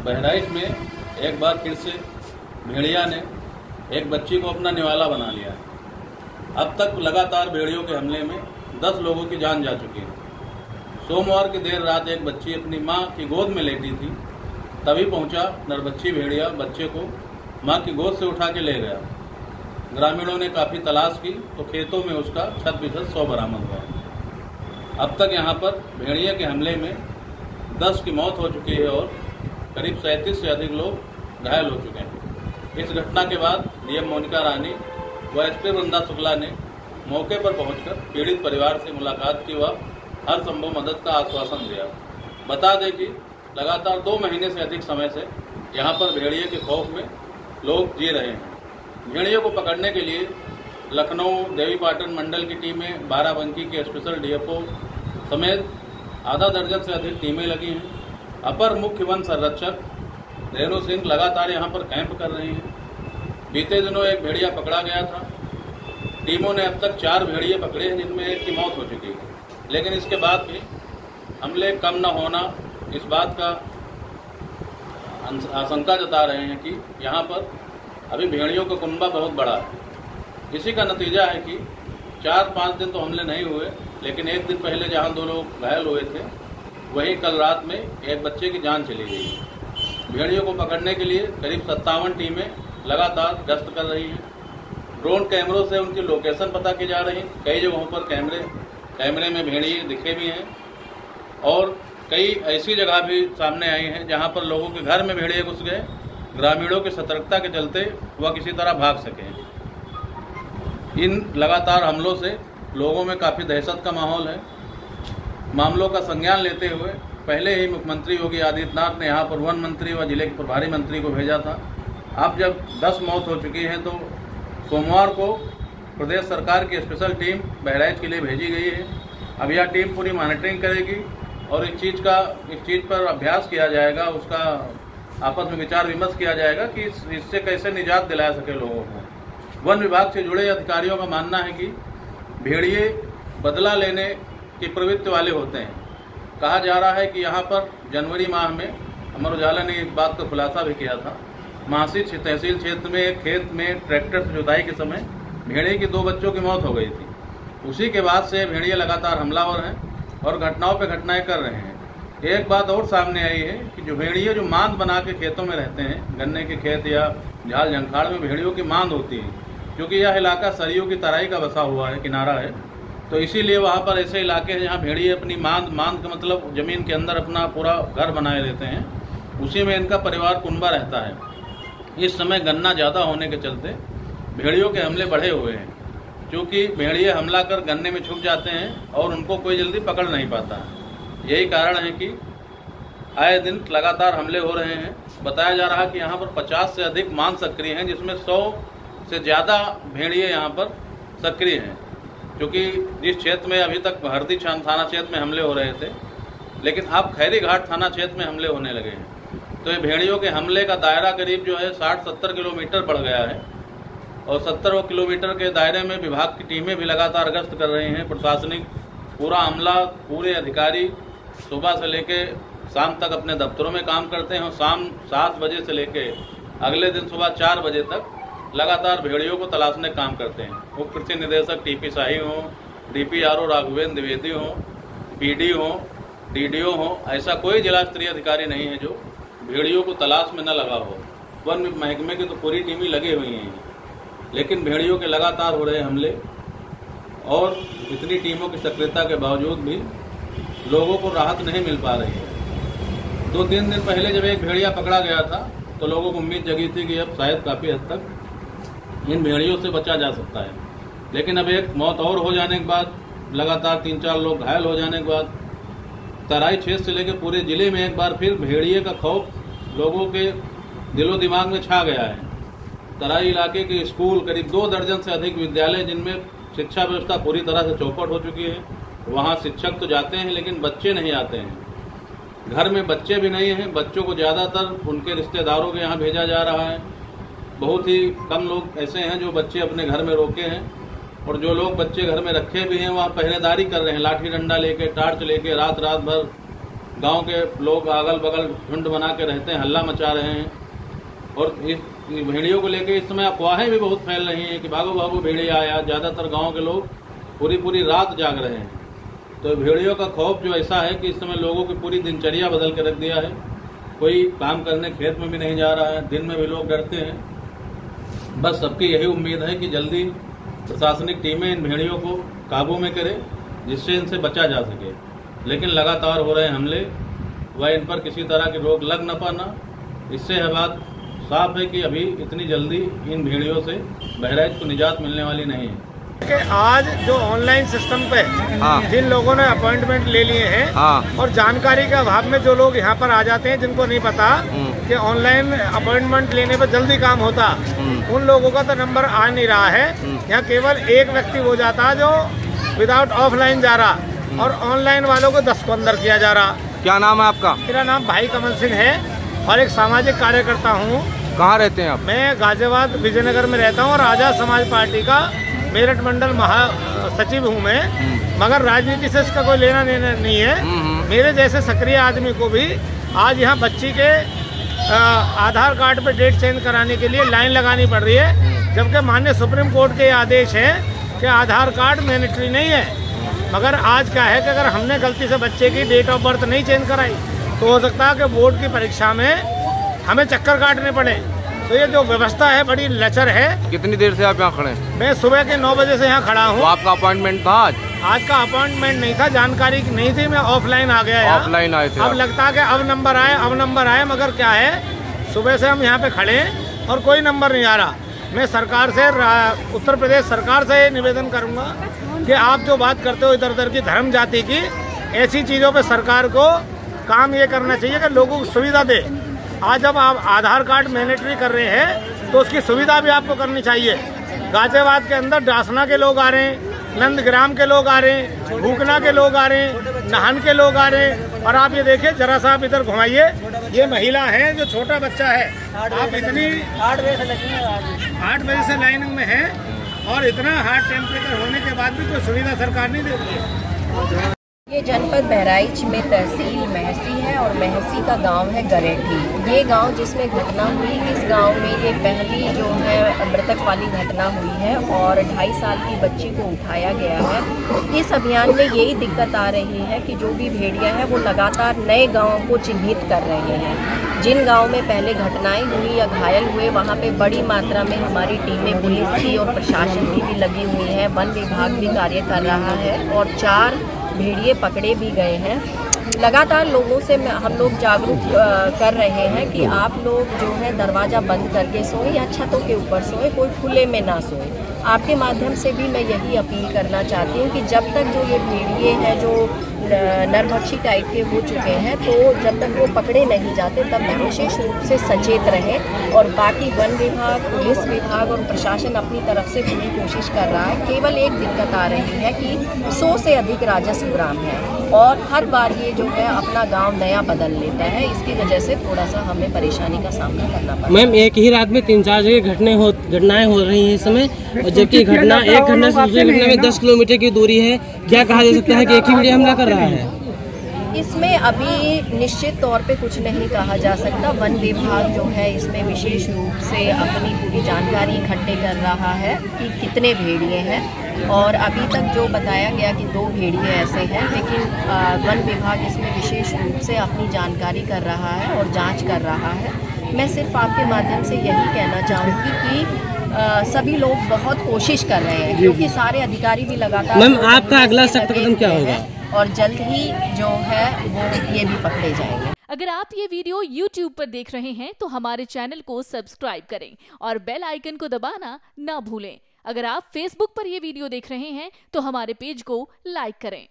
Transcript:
बहराइच में एक बार फिर से भेड़िया ने एक बच्ची को अपना निवाला बना लिया है। अब तक लगातार भेड़ियों के हमले में 10 लोगों की जान जा चुकी है। सोमवार की देर रात एक बच्ची अपनी मां की गोद में लेटी थी, तभी पहुंचा नरबच्ची भेड़िया बच्चे को मां की गोद से उठा के ले गया। ग्रामीणों ने काफ़ी तलाश की तो खेतों में उसका 6% शव बरामद हुआ। अब तक यहां पर भेड़िया के हमले में 10 की मौत हो चुकी है और करीब 37 से अधिक लोग घायल हो चुके हैं। इस घटना के बाद डीएम मोनिका रानी व एसपी वृंदा शुक्ला ने मौके पर पहुंचकर पीड़ित परिवार से मुलाकात की व हर संभव मदद का आश्वासन दिया। बता दें कि लगातार 2 महीने से अधिक समय से यहां पर भेड़िए के खौफ में लोग जी रहे हैं। भेड़िए को पकड़ने के लिए लखनऊ देवीपाटन मंडल की टीमें, बाराबंकी के स्पेशल डीएफओ समेत आधा दर्जन से अधिक टीमें लगी हैं। अपर मुख्य वन संरक्षक रेणु सिंह लगातार यहां पर कैंप कर रहे हैं। बीते दिनों एक भेड़िया पकड़ा गया था। टीमों ने अब तक 4 भेड़िए पकड़े हैं, जिनमें एक की मौत हो चुकी है। लेकिन इसके बाद भी हमले कम न होना, इस बात का आशंका जता रहे हैं कि यहाँ पर अभी भेड़ियों का कुनबा बहुत बड़ा है। इसी का नतीजा है कि 4-5 दिन तो हमले नहीं हुए, लेकिन एक दिन पहले जहाँ 2 लोग घायल हुए थे, वहीं कल रात में एक बच्चे की जान चली गई। भेड़ियों को पकड़ने के लिए करीब 57 टीमें लगातार गश्त कर रही हैं। ड्रोन कैमरों से उनकी लोकेशन पता की जा रही। कई जगहों पर कैमरे में भेड़िए दिखे भी हैं और कई ऐसी जगह भी सामने आई हैं जहां पर लोगों के घर में भेड़िए घुस गए। ग्रामीणों की सतर्कता के चलते वह किसी तरह भाग सके। इन लगातार हमलों से लोगों में काफ़ी दहशत का माहौल है। मामलों का संज्ञान लेते हुए पहले ही मुख्यमंत्री योगी आदित्यनाथ ने यहाँ पर वन मंत्री व जिले के प्रभारी मंत्री को भेजा था। अब जब 10 मौत हो चुकी है तो सोमवार को प्रदेश सरकार की स्पेशल टीम बहराइच के लिए भेजी गई है। अब यह टीम पूरी मॉनिटरिंग करेगी और इस चीज़ पर अभ्यास किया जाएगा, उसका आपस में विचार विमर्श किया जाएगा कि इससे कैसे निजात दिला सके लोगों को। वन विभाग से जुड़े अधिकारियों का मानना है कि भेड़िए बदला लेने की प्रवृत्ति वाले होते हैं। कहा जा रहा है कि यहाँ पर जनवरी माह में अमर उजाला ने इस बात का खुलासा भी किया था। महासी तहसील क्षेत्र में एक खेत में ट्रैक्टर से जुताई के समय भेड़िए की 2 बच्चों की मौत हो गई थी। उसी के बाद से भेड़िए लगातार हमलावर हैं और घटनाओं पर घटनाएं कर रहे हैं। एक बात और सामने आई है कि जो भेड़िए जो मांद बना के खेतों में रहते हैं, गन्ने के खेत या झाल झंखाड़ में भेड़ियों की मांद होती है, क्योंकि यह इलाका सरयू की तराई का बसा हुआ है, किनारा है, तो इसीलिए वहाँ पर ऐसे इलाके हैं जहाँ भेड़िए अपनी मांद का मतलब जमीन के अंदर अपना पूरा घर बनाए रहते हैं। उसी में इनका परिवार कुनबा रहता है। इस समय गन्ना ज़्यादा होने के चलते भेड़ियों के हमले बढ़े हुए हैं, क्योंकि भेड़िए हमला कर गन्ने में छुप जाते हैं और उनको कोई जल्दी पकड़ नहीं पाता। यही कारण है कि आए दिन लगातार हमले हो रहे हैं। बताया जा रहा है कि यहाँ पर 50 से अधिक मांद सक्रिय हैं, जिसमें 100 से ज़्यादा भेड़िए यहाँ पर सक्रिय हैं। क्योंकि जिस क्षेत्र में अभी तक हरदी थाना क्षेत्र में हमले हो रहे थे, लेकिन अब खैरी घाट थाना क्षेत्र में हमले होने लगे हैं। तो ये भेड़ियों के हमले का दायरा करीब जो है 60-70 किलोमीटर बढ़ गया है और 70 किलोमीटर के दायरे में विभाग की टीमें भी लगातार गश्त कर रही हैं। प्रशासनिक पूरा अमला, पूरे अधिकारी सुबह से लेके शाम तक अपने दफ्तरों में काम करते हैं और शाम 7 बजे से लेके अगले दिन सुबह 4 बजे तक लगातार भेड़ियों को तलाशने का काम करते हैं। उप कृषि निदेशक टीपी शाही हो, डीपीआरओ राघवेंद्र द्विवेदी हो, पीडी हो, डीडीओ हो, ऐसा कोई जिला स्तरीय अधिकारी नहीं है जो भेड़ियों को तलाश में न लगा हो। वन महकमे की तो पूरी टीमें लगी हुई हैं, लेकिन भेड़ियों के लगातार हो रहे हमले और इतनी टीमों की सक्रियता के बावजूद भी लोगों को राहत नहीं मिल पा रही है। 2-3 दिन पहले जब एक भेड़िया पकड़ा गया था तो लोगों को उम्मीद जगी थी कि अब शायद काफ़ी हद तक इन भेड़ियों से बचा जा सकता है। लेकिन अब एक मौत और हो जाने के बाद, लगातार 3-4 लोग घायल हो जाने के बाद, तराई क्षेत्र से लेकर पूरे जिले में एक बार फिर भेड़िए का खौफ लोगों के दिलो दिमाग में छा गया है। तराई इलाके के स्कूल, करीब 2 दर्जन से अधिक विद्यालय जिनमें शिक्षा व्यवस्था पूरी तरह से चौपट हो चुकी है, वहाँ शिक्षक तो जाते हैं लेकिन बच्चे नहीं आते हैं। घर में बच्चे भी नहीं हैं, बच्चों को ज़्यादातर उनके रिश्तेदारों के यहाँ भेजा जा रहा है। बहुत ही कम लोग ऐसे हैं जो बच्चे अपने घर में रोके हैं, और जो लोग बच्चे घर में रखे भी हैं वहाँ पहरेदारी कर रहे हैं, लाठी डंडा लेके, टार्च लेके रात भर गांव के लोग अगल बगल झुंड बना के रहते हैं, हल्ला मचा रहे हैं। और इस भेड़ियों को लेकर इस समय अफवाहें भी बहुत फैल रही हैं कि भागो भागो भेड़िया आया। ज़्यादातर गांव के लोग पूरी रात जाग रहे हैं। तो भेड़ियों का खौफ जो ऐसा है कि इस समय लोगों की पूरी दिनचर्या बदल के रख दिया है। कोई काम करने खेत में भी नहीं जा रहा है, दिन में भी लोग डरते हैं। बस सबकी यही उम्मीद है कि जल्दी प्रशासनिक टीमें इन भेड़ियों को काबू में करे, जिससे इनसे बचा जा सके। लेकिन लगातार हो रहे हमले व इन पर किसी तरह की रोक लग न पाना, इससे यह बात साफ है कि अभी इतनी जल्दी इन भेड़ियों से बहराइच को निजात मिलने वाली नहीं है। कि आज जो ऑनलाइन सिस्टम पे जिन लोगों ने अपॉइंटमेंट ले लिए हैं और जानकारी के अभाव में जो लोग यहाँ पर आ जाते हैं, जिनको नहीं पता कि ऑनलाइन अपॉइंटमेंट लेने पर जल्दी काम होता, उन लोगों का तो नंबर आ नहीं रहा है। यहाँ केवल एक व्यक्ति हो जाता जो विदाउट ऑफलाइन जा रहा और ऑनलाइन वालों को 10 को अंदर किया जा रहा। क्या नाम है आपका? मेरा नाम भाई कमल सिंह है और एक सामाजिक कार्यकर्ता हूँ। कहाँ रहते हैं आप? मैं गाजियाबाद विजयनगर में रहता हूँ और आजाद समाज पार्टी का मेरठ मंडल महासचिव हूँ मैं। मगर राजनीति से इसका कोई लेना देना नहीं है। मेरे जैसे सक्रिय आदमी को भी आज यहाँ बच्ची के आधार कार्ड पे डेट चेंज कराने के लिए लाइन लगानी पड़ रही है, जबकि माननीय सुप्रीम कोर्ट के आदेश है कि आधार कार्ड मैंडेटरी नहीं है। मगर आज क्या है कि अगर हमने गलती से बच्चे की डेट ऑफ बर्थ नहीं चेंज कराई तो हो सकता है कि बोर्ड की परीक्षा में हमें चक्कर काटने पड़े। तो ये जो व्यवस्था है बड़ी लचर है। कितनी देर से आप यहाँ खड़े हैं? मैं सुबह के 9 बजे से यहाँ खड़ा हूँ। आपका अपॉइंटमेंट था आज? आज का अपॉइंटमेंट नहीं था, जानकारी नहीं थी, मैं ऑफलाइन आ गया। ऑफलाइन आए थे? अब लगता है कि अब नंबर आए, मगर क्या है सुबह से हम यहाँ पे खड़े हैं और कोई नंबर नहीं आ रहा। मैं सरकार से, उत्तर प्रदेश सरकार से निवेदन करूँगा कि आप जो बात करते हो इधर उधर की धर्म जाति की, ऐसी चीज़ों पे सरकार को काम ये करना चाहिए कि लोगों को सुविधा दे। आज जब आप आधार कार्ड मैंडेटरी कर रहे हैं तो उसकी सुविधा भी आपको करनी चाहिए। गाजियाबाद के अंदर डासना के लोग आ रहे हैं, नंदग्राम के लोग आ रहे हैं, भूकना के लोग आ रहे हैं, नाहन के लोग आ रहे हैं। और आप ये देखिए, जरा सा आप इधर घुमाइए, ये महिला है जो छोटा बच्चा है। आप इतनी 8 बजे से लाइन में है और इतना हार्ड टेम्परेचर होने के बाद भी कोई सुविधा सरकार नहीं दे रही है। ये जनपद बहराइच में तहसील महसी है और महसी का गांव है गरेठी। ये गांव जिसमें घटना हुई, इस गांव में ये पहली जो है मृतक वाली घटना हुई है और 2.5 साल की बच्ची को उठाया गया है। इस अभियान में यही दिक्कत आ रही है कि जो भी भेड़िया है वो लगातार नए गाँवों को चिन्हित कर रहे हैं। जिन गाँव में पहले घटनाएँ हुई या घायल हुए, वहाँ पर बड़ी मात्रा में हमारी टीमें पुलिस की और प्रशासन की भी लगी हुई है। वन विभाग भी कार्य कर रहा है और 4 भेड़िए पकड़े भी गए हैं। लगातार लोगों से हम लोग जागरूक कर रहे हैं कि आप लोग जो है दरवाज़ा बंद करके सोएं या छतों के ऊपर सोएं, कोई खुले में ना सोएं। आपके माध्यम से भी मैं यही अपील करना चाहती हूँ कि जब तक जो ये भेड़िए हैं जो नरभक्षी टाइप के हो चुके हैं, तो जब तक वो पकड़े नहीं जाते तब तक विशेष रूप से सचेत रहें। और बाकी वन विभाग, पुलिस विभाग और प्रशासन अपनी तरफ से पूरी कोशिश कर रहा है। केवल एक दिक्कत आ रही है कि 100 से अधिक राजस्व ग्राम है और हर बार ये जो है अपना गांव नया बदल लेता है। इसकी वजह से थोड़ा सा हमें परेशानी का सामना करना पड़ता है। मैम, एक ही रात में 3-4 जगह घटनाएं हो रही हैं इस समय, और जबकि एक घटना से दूसरी घटना में 10 किलोमीटर की दूरी है। क्या कहा जा सकता है कि एक ही मीडिया हमला कर रहा है? इसमें अभी निश्चित तौर पे कुछ नहीं कहा जा सकता। वन विभाग जो है इसमें विशेष रूप से अपनी पूरी जानकारी इकट्ठे कर रहा है कि कितने भेड़िए हैं और अभी तक जो बताया गया कि 2 भेड़िए ऐसे हैं, लेकिन वन विभाग इसमें विशेष रूप से अपनी जानकारी कर रहा है और जांच कर रहा है। मैं सिर्फ आपके माध्यम से यही कहना चाहूँगी कि सभी लोग बहुत कोशिश कर रहे हैं, क्योंकि सारे अधिकारी भी लगातार। मैम, आपका अगला सख्त कदम क्या होगा? और जल्द ही जो है वो ये भी पकड़े जाएंगे। अगर आप ये वीडियो YouTube पर देख रहे हैं तो हमारे चैनल को सब्सक्राइब करें और बेल आइकन को दबाना ना भूलें। अगर आप Facebook पर ये वीडियो देख रहे हैं तो हमारे पेज को लाइक करें।